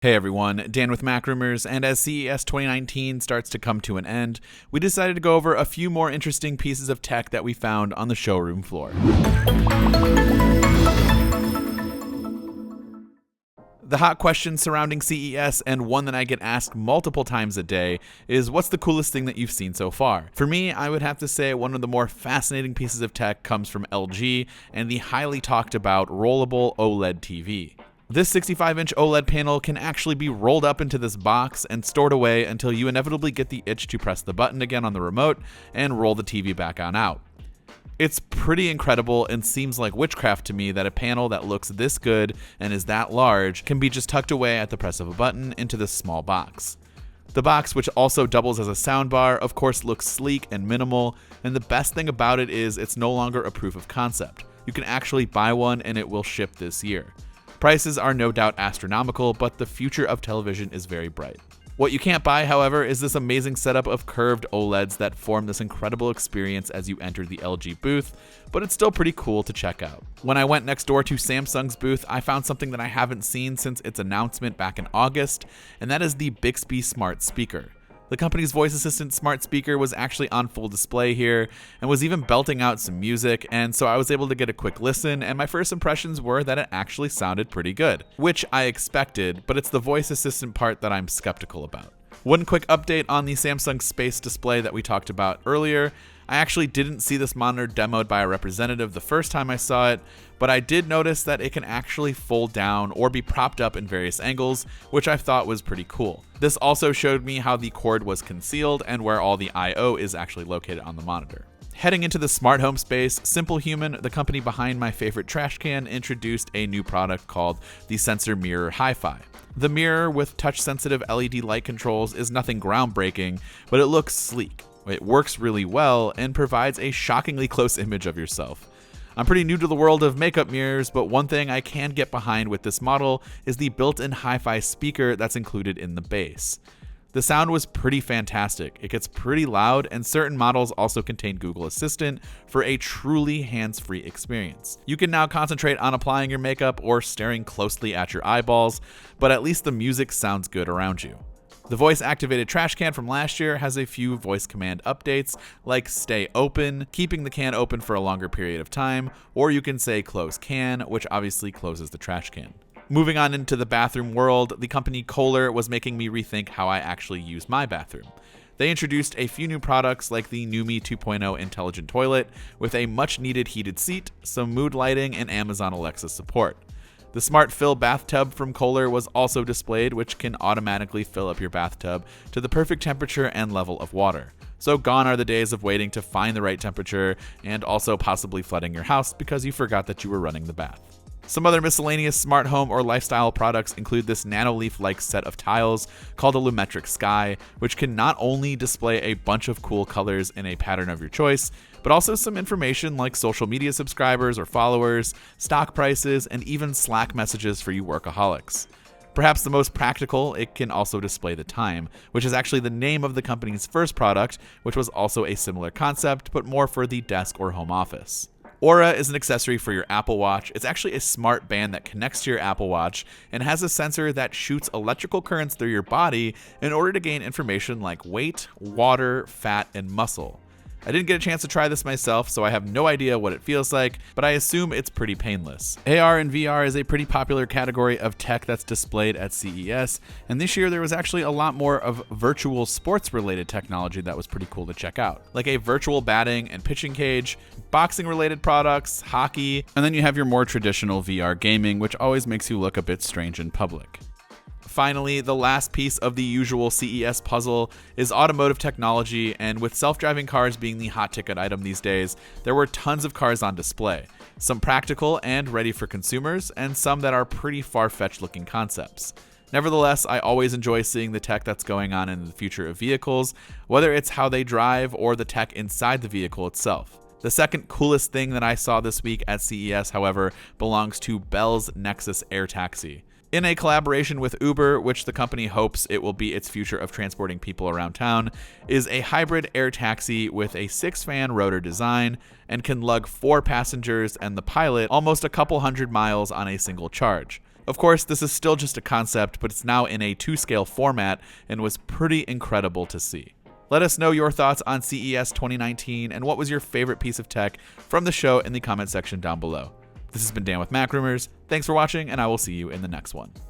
Hey everyone, Dan with Mac Rumors, and as CES 2019 starts to come to an end, we decided to go over a few more interesting pieces of tech that we found on the showroom floor. The hot question surrounding CES, and one that I get asked multiple times a day, is what's the coolest thing that you've seen so far? For me, I would have to say one of the more fascinating pieces of tech comes from LG and the highly talked about Rollable OLED TV. This 65-inch OLED panel can actually be rolled up into this box and stored away until you inevitably get the itch to press the button again on the remote and roll the TV back on out. It's pretty incredible and seems like witchcraft to me that a panel that looks this good and is that large can be just tucked away at the press of a button into this small box. The box, which also doubles as a soundbar, of course looks sleek and minimal, and the best thing about it is it's no longer a proof of concept. You can actually buy one and it will ship this year. Prices are no doubt astronomical, but the future of television is very bright. What you can't buy, however, is this amazing setup of curved OLEDs that form this incredible experience as you enter the LG booth, but it's still pretty cool to check out. When I went next door to Samsung's booth, I found something that I haven't seen since its announcement back in August, and that is the Bixby Smart Speaker. The company's voice assistant smart speaker was actually on full display here and was even belting out some music, and so I was able to get a quick listen, and my first impressions were that it actually sounded pretty good, which I expected, but it's the voice assistant part that I'm skeptical about. One quick update on the Samsung Space display that we talked about earlier. I actually didn't see this monitor demoed by a representative the first time I saw it, but I did notice that it can actually fold down or be propped up in various angles, which I thought was pretty cool. This also showed me how the cord was concealed and where all the I/O is actually located on the monitor. Heading into the smart home space, Simple Human, the company behind my favorite trash can, introduced a new product called the Sensor Mirror Hi-Fi. The mirror with touch-sensitive LED light controls is nothing groundbreaking, but it looks sleek. It works really well and provides a shockingly close image of yourself. I'm pretty new to the world of makeup mirrors, but one thing I can get behind with this model is the built-in hi-fi speaker that's included in the base. The sound was pretty fantastic. It gets pretty loud, and certain models also contain Google Assistant for a truly hands-free experience. You can now concentrate on applying your makeup or staring closely at your eyeballs, but at least the music sounds good around you. The voice-activated trash can from last year has a few voice command updates, like stay open, keeping the can open for a longer period of time, or you can say close can, which obviously closes the trash can. Moving on into the bathroom world, the company Kohler was making me rethink how I actually use my bathroom. They introduced a few new products like the Numi 2.0 intelligent toilet with a much-needed heated seat, some mood lighting, and Amazon Alexa support. The Smart Fill bathtub from Kohler was also displayed, which can automatically fill up your bathtub to the perfect temperature and level of water. So gone are the days of waiting to find the right temperature and also possibly flooding your house because you forgot that you were running the bath. Some other miscellaneous smart home or lifestyle products include this nanoleaf-like set of tiles called a Lumetric Sky, which can not only display a bunch of cool colors in a pattern of your choice, but also some information like social media subscribers or followers, stock prices, and even Slack messages for you workaholics. Perhaps the most practical, it can also display the time, which is actually the name of the company's first product, which was also a similar concept, but more for the desk or home office. Aura is an accessory for your Apple Watch. It's actually a smart band that connects to your Apple Watch and has a sensor that shoots electrical currents through your body in order to gain information like weight, water, fat, and muscle. I didn't get a chance to try this myself, so I have no idea what it feels like, but I assume it's pretty painless. AR and VR is a pretty popular category of tech that's displayed at CES, and this year there was actually a lot more of virtual sports-related technology that was pretty cool to check out, like a virtual batting and pitching cage, boxing-related products, hockey, and then you have your more traditional VR gaming, which always makes you look a bit strange in public. Finally, the last piece of the usual CES puzzle is automotive technology, and with self-driving cars being the hot ticket item these days, there were tons of cars on display, some practical and ready for consumers, and some that are pretty far-fetched looking concepts. Nevertheless, I always enjoy seeing the tech that's going on in the future of vehicles, whether it's how they drive or the tech inside the vehicle itself. The second coolest thing that I saw this week at CES, however, belongs to Bell's Nexus Air Taxi. In a collaboration with Uber, which the company hopes it will be its future of transporting people around town, is a hybrid air taxi with a 6-fan rotor design and can lug 4 passengers and the pilot almost a couple hundred miles on a single charge. Of course, this is still just a concept, but it's now in a 2-scale format and was pretty incredible to see. Let us know your thoughts on CES 2019 and what was your favorite piece of tech from the show in the comment section down below. This has been Dan with Mac Rumors. Thanks for watching, and I will see you in the next one.